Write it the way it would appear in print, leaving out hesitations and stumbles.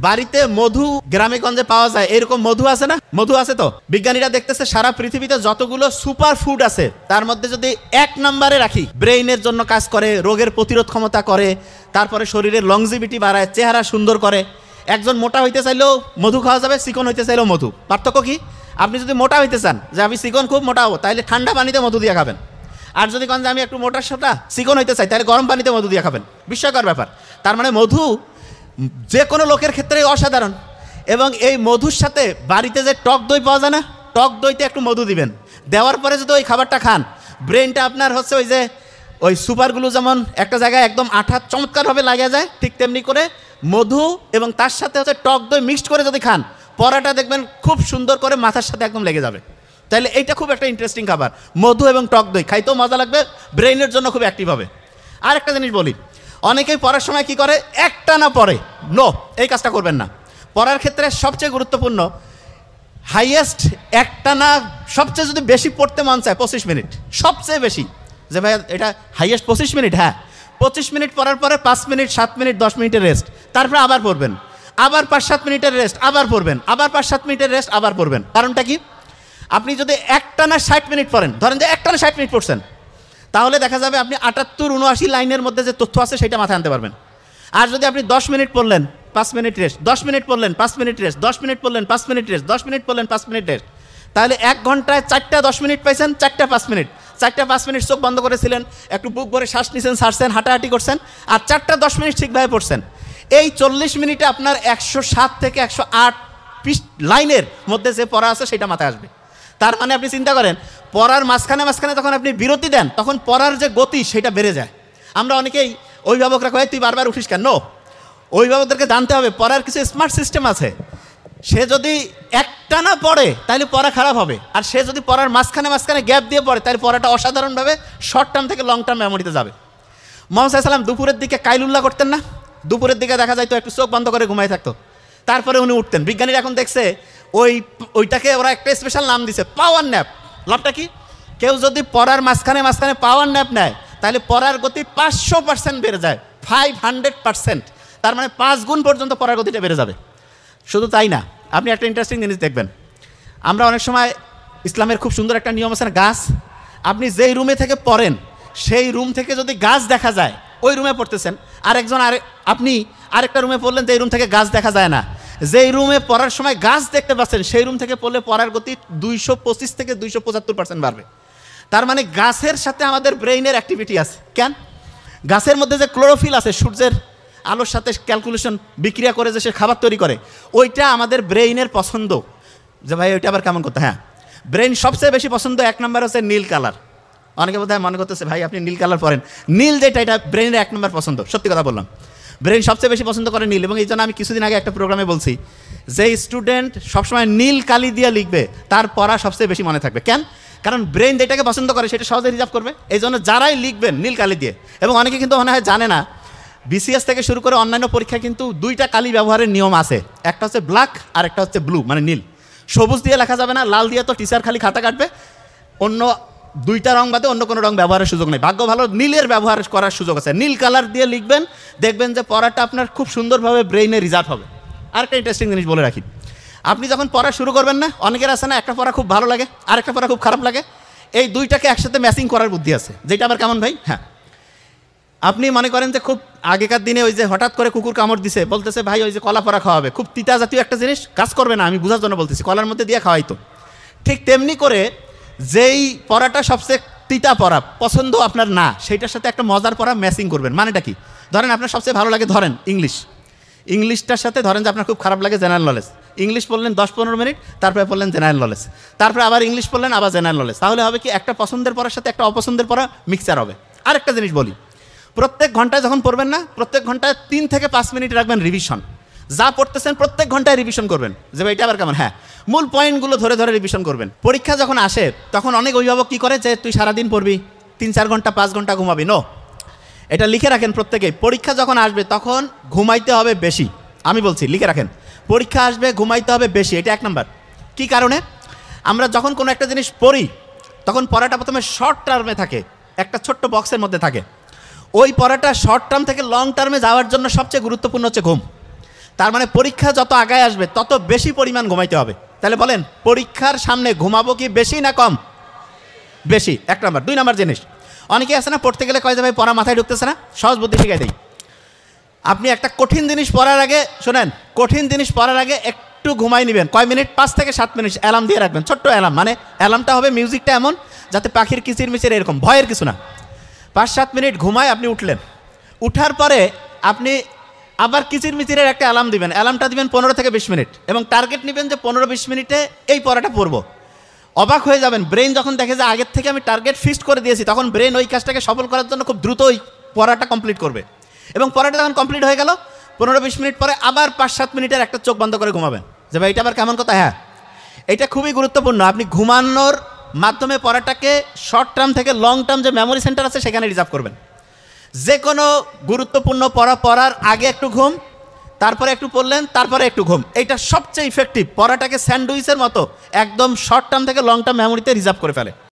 বাড়িতে মধু গ্রামে গঞ্জে পাওয়া যায়, এরকম মধু আছে না? মধু আছে তো। বিজ্ঞানীরা দেখতেছে সারা পৃথিবীতে যতগুলো সুপার ফুড আছে তার মধ্যে যদি 1 নম্বরে রাখি, ব্রেইনের জন্য কাজ করে, রোগের প্রতিরোধ ক্ষমতা করে, তারপরে শরীরের লংজিভিটি বাড়ায়, চেহারা সুন্দর করে। একজন মোটা হইতে চাইলেও মধু খাওয়া যাবে, চিকন হইতে চাইলেও মধু। পার্থক্য কি? আপনি যদি মোটা হইতে চান যে আমি চিকন খুব মোটা হবো, তাহলে ঠান্ডা পানিতে মধু দিয়ে খাবেন। আর যদি কোন যে আমি একটু মোটার সাথে চিকন হইতে চাই, তাহলে গরম পানিতে মধু দিয়ে খাবেন। বিস্ময়কর ব্যাপার। তার মানে মধু যে কোনো লোকের ক্ষেত্রে অসাধারণ। এবং এই মধুর সাথে বাড়িতে যে টক দই পাওয়া যায় না, টক দইতে একটু মধু দিবেন, দেওয়ার পরে যদি ওই খাবারটা খান, ব্রেনটা আপনার হচ্ছে ওই যে ওই সুপারগুলো যেমন একটা জায়গায় একদম আঠা চমৎকারভাবে লাগা যায়, ঠিক তেমনি করে মধু এবং তার সাথে হচ্ছে টক দই মিক্সড করে যদি খান, পরাটা দেখবেন খুব সুন্দর করে মাথার সাথে একদম লেগে যাবে। তাহলে এইটা খুব একটা ইন্টারেস্টিং খাবার, মধু এবং টক দই। খাইতেও মজা লাগবে, ব্রেইনের জন্য খুব অ্যাক্টিভ হবে। আর একটা জিনিস বলি, অনেকেই পড়ার সময় কি করে, একটানা পড়ে। নো, এই কাজটা করবেন না। পড়ার ক্ষেত্রে সবচেয়ে গুরুত্বপূর্ণ হাইয়েস্ট একটানা সবচেয়ে যদি বেশি পড়তে মন চায় 25 মিনিট, সবচেয়ে বেশি। যে ভাই এটা হাইয়েস্ট 25 মিনিট, হ্যাঁ 25 মিনিট পড়ার পরে 5 মিনিট 7 মিনিট 10 মিনিটের রেস্ট, তারপরে আবার পড়বেন, আবার 5-7 মিনিটের রেস্ট, আবার পড়বেন, আবার 5-7 মিনিটের রেস্ট, আবার পড়বেন। কারণটা কি? আপনি যদি একটানা 60 মিনিট পড়েন, ধরেন যে একটানা 60 মিনিট পড়ছেন, তাহলে দেখা যাবে আপনি 78-79 লাইনের মধ্যে যে তথ্য আছে সেটা মাথায় আনতে পারবেন। আর যদি আপনি 10 মিনিট পড়লেন 5 মিনিট রেস্ট, 10 মিনিট পড়লেন 5 মিনিট রেস্ট, 10 মিনিট পড়লেন 5 মিনিট রেস্ট, 10 মিনিট পড়লেন 5 মিনিট রেস্ট, তাহলে 1 ঘন্টায় 4টা 10 মিনিট পাইছেন, 4টা 5 মিনিট। 4টা 5 মিনিট চোখ বন্ধ করেছিলেন, একটু বুক ভরে শ্বাস নিছেন, ছাড়ছেন, হাঁটাহাঁটি করছেন, আর 4টা 10 মিনিট ঠিকভাবে পড়ছেন। এই 40 মিনিটে আপনার 107 থেকে 108 লাইনের মধ্যে যে পড়া আছে সেটা মাথায় আসবে। তার মানে আপনি চিন্তা করেন, পড়ার মাঝখানে যখন আপনি বিরতি দেন, তখন পড়ার যে গতি সেটা বেড়ে যায়। আমরা অনেকেই অভিভাবকরা কয় তুই বারবার উঠিস কেন? অভিভাবকদেরকে জানতে হবে পড়ার কিছু স্মার্ট সিস্টেম আছে। সে যদি একটানা পড়ে তাহলে পড়া খারাপ হবে, আর সে যদি পড়ার মাঝখানে গ্যাপ দিয়ে পড়ে তাহলে পড়াটা অসাধারণভাবে শর্ট টার্ম থেকে লং টার্ম মেমোরিতে যাবে। মোহাম্মদ সাল্লাম দুপুরের দিকে কাইলুল্লাহ করতেন না? দুপুরের দিকে দেখা যায় তো একটু চোখ বন্ধ করে ঘুমাই থাকতো, তারপরে উনি উঠতেন। বিজ্ঞানীরা এখন দেখছে ওইটাকে ওরা একটা স্পেশাল নাম দিছে, পাওয়ার ন্যাপ। লাভটা কি? কেউ যদি পড়ার মাঝখানে পাওয়ার ন্যাপ নেয় তাহলে পড়ার গতি 500% বেড়ে যায়, 500%। তার মানে 5 গুণ পর্যন্ত পড়ার গতিটা বেড়ে যাবে। শুধু তাই না, আপনি একটা ইন্টারেস্টিং জিনিস দেখবেন, আমরা অনেক সময় ইসলামের খুব সুন্দর একটা নিয়ম আছে না, গাছ। আপনি যেই রুমে থেকে পড়েন সেই রুম থেকে যদি গাছ দেখা যায়, ওই রুমে পড়তেছেন, আপনি আরেকটা রুমে পড়লেন যে রুম থেকে গাছ দেখা যায় না, যেই রুমে পড়ার সময় গাছ দেখতে পাচ্ছেন সেই রুম থেকে পড়লে পড়ার গতি 225 থেকে 275% বাড়বে। তার মানে গাছের সাথে আমাদের ব্রেইনের অ্যাক্টিভিটি আছে। কেন? গাছের মধ্যে যে ক্লোরোফিল আছে, সূর্যের আলোর সাথে ক্যালকুলেশন বিক্রিয়া করে যে সে খাবার তৈরি করে, ওইটা আমাদের ব্রেইনের পছন্দ। যে ভাই ওইটা আবার কেমন করতে, হ্যাঁ ব্রেইন সবচেয়ে বেশি পছন্দ 1 নম্বর হচ্ছে নীল কালার। অনেকে বোধহয় মনে করতেছে ভাই আপনি নীল কালার পড়েন, নীল যেটা এটা ব্রেইনের 1 নম্বর পছন্দ। সত্যি কথা বললাম, ব্রেইন সবচেয়ে বেশি পছন্দ করে নীল। এবং এই জন্য আমি কিছুদিন আগে একটা প্রোগ্রামে বলছি যে স্টুডেন্ট সবসময় নীল কালি দিয়ে লিখবে তার পড়া সবচেয়ে বেশি মনে থাকবে। কেন? কারণ ব্রেইন যেটাকে পছন্দ করে সেটা সহজে রিজার্ভ করবে। এই জন্য যারাই লিখবেন নীল কালি দিয়ে, এবং অনেকে কিন্তু মনে হয় জানে না, বিসিএস থেকে শুরু করে অন্যান্য পরীক্ষায় কিন্তু 2টা কালি ব্যবহারের নিয়ম আছে, একটা হচ্ছে ব্ল্যাক আর একটা হচ্ছে ব্লু, মানে নীল। সবুজ দিয়ে লেখা যাবে না, লাল দিয়ে তো টিচার খালি খাতা কাটবে, অন্য 2টা রং বাদে অন্য কোনো রং ব্যবহারের সুযোগ নেই। ভাগ্য ভালো নীলের ব্যবহার করার সুযোগ আছে, নীল কালার দিয়ে লিখবেন, দেখবেন যে পড়াটা আপনার খুব সুন্দরভাবে ব্রেইনে রিজার্ভ হবে। আরেকটা ইন্টারেস্টিং জিনিস বলে রাখি, আপনি যখন পড়া শুরু করবেন না, অনেকের আছে না একটা পড়া খুব ভালো লাগে আর একটা পড়া খুব খারাপ লাগে, এই 2টাকে একসাথে ম্যাচিং করার বুদ্ধি আছে, যেটা আবার কেমন ভাই? হ্যাঁ, আপনি মনে করেন যে খুব আগেকার দিনে ওই যে হঠাৎ করে কুকুর কামড় দিছে, বলতেছে ভাই ওই যে কলা পড়া খাওয়াবে, খুব তিতা জাতীয় একটা জিনিস, কাজ করবে না, আমি বোঝার জন্য বলতেছি, কলার মধ্যে দিয়ে খাওয়াইতো। ঠিক তেমনি করে যেই পড়াটা সবচেয়ে তিতা পড়া পছন্দ আপনার না, সেইটার সাথে একটা মজার পড়া ম্যাচিং করবেন। মানেটা কি? ধরেন আপনার সবচেয়ে ভালো লাগে ধরেন ইংলিশটার সাথে ধরেন যে আপনার খুব খারাপ লাগে জেনারেল নলেজ, ইংলিশ পড়লেন 10-15 মিনিট, তারপরে পড়লেন জেনারেল নলেজ, তারপরে আবার ইংলিশ পড়লেন, আবার জেনারেল নলেজ। তাহলে হবে কি, একটা পছন্দের পড়ার সাথে একটা অপছন্দের পড়া মিক্সচার হবে। আরেকটা জিনিস বলি, প্রত্যেক ঘন্টায় যখন পড়বেন না, প্রত্যেক ঘন্টায় 3 থেকে 5 মিনিট রাখবেন রিভিশন। যা পড়তেছেন প্রত্যেক ঘন্টায় রিভিশন করবেন, যে এটা আবার কেমন, হ্যাঁ মূল পয়েন্টগুলো ধরে ধরে রিভিশন করবেন। পরীক্ষা যখন আসে তখন অনেক অভিভাবক কী করে, যে তুই সারাদিন পড়বি, 3-4 ঘন্টা 5 ঘন্টা ঘুমাবি। নো, এটা লিখে রাখেন প্রত্যেকেই, পরীক্ষা যখন আসবে তখন ঘুমাইতে হবে বেশি। আমি বলছি লিখে রাখেন, পরীক্ষা আসবে ঘুমাইতে হবে বেশি, এটা 1 নম্বর। কী কারণে? আমরা যখন কোনো একটা জিনিস পড়ি তখন পড়াটা প্রথমে শর্ট টার্মে থাকে, একটা ছোট্ট বক্সের মধ্যে থাকে। ওই পড়াটা শর্ট টার্ম থেকে লং টার্মে যাওয়ার জন্য সবচেয়ে গুরুত্বপূর্ণ হচ্ছে ঘুম। তার মানে পরীক্ষা যত আগায় আসবে তত বেশি পরিমাণ ঘুমাইতে হবে। তাহলে বলেন পরীক্ষার সামনে ঘুমাবো কি বেশি না কম? বেশি, 1 নাম্বার। 2 নাম্বার জিনিস, অনেকে আছে না পড়তে গেলে কয় যে ভাই পড়া মাথায় ঢুকতেছে না, সহজ বুদ্ধি শিখাই দেই। আপনি একটা কঠিন জিনিস পড়ার আগে শোনেন, কঠিন জিনিস পড়ার আগে একটু ঘুমাই নেবেন। কয় মিনিট? 5 থেকে 7 মিনিট অ্যালার্ম দিয়ে রাখবেন, ছোট্ট অ্যালার্ম, মানে অ্যালার্মটা হবে মিউজিকটা এমন যাতে পাখির কিচির মিচির এরকম, ভয়ের কিছু না। 5-7 মিনিট ঘুমায় আপনি উঠলেন, উঠার পরে আপনি আবার কিচির মিচিরের একটা অ্যালার্ম দিবেন, অ্যালার্মটা দিবেন 15 থেকে 20 মিনিট এবং টার্গেট নেবেন যে 15-20 মিনিটে এই পড়াটা পড়বো। অবাক হয়ে যাবেন, ব্রেন যখন দেখে যে আগের থেকে আমি টার্গেট ফিক্সড করে দিয়েছি, তখন ব্রেন ওই কাজটাকে সফল করার জন্য খুব দ্রুত ওই পড়াটা কমপ্লিট করবে। এবং পড়াটা যখন কমপ্লিট হয়ে গেল 15-20 মিনিট পরে আবার 5-7 মিনিটের একটা চোখ বন্ধ করে ঘুমাবেন। যে ভাই এটা আবার কেমন কথা? হ্যাঁ, এটা খুবই গুরুত্বপূর্ণ। আপনি ঘুমানোর মাধ্যমে পড়াটাকে শর্ট টার্ম থেকে লং টার্ম যে মেমোরি সেন্টার আছে সেখানে রিজার্ভ করবেন। যে কোনো গুরুত্বপূর্ণ পড়া পড়ার আগে একটু ঘুম, তারপরে একটু পড়লেন, তারপরে একটু ঘুম, এইটা সবচেয়ে ইফেক্টিভ। পড়াটাকে স্যান্ডউইচের মতো একদম শর্ট টার্ম থেকে লং টার্ম মেমোরিতে রিজার্ভ করে ফেলে।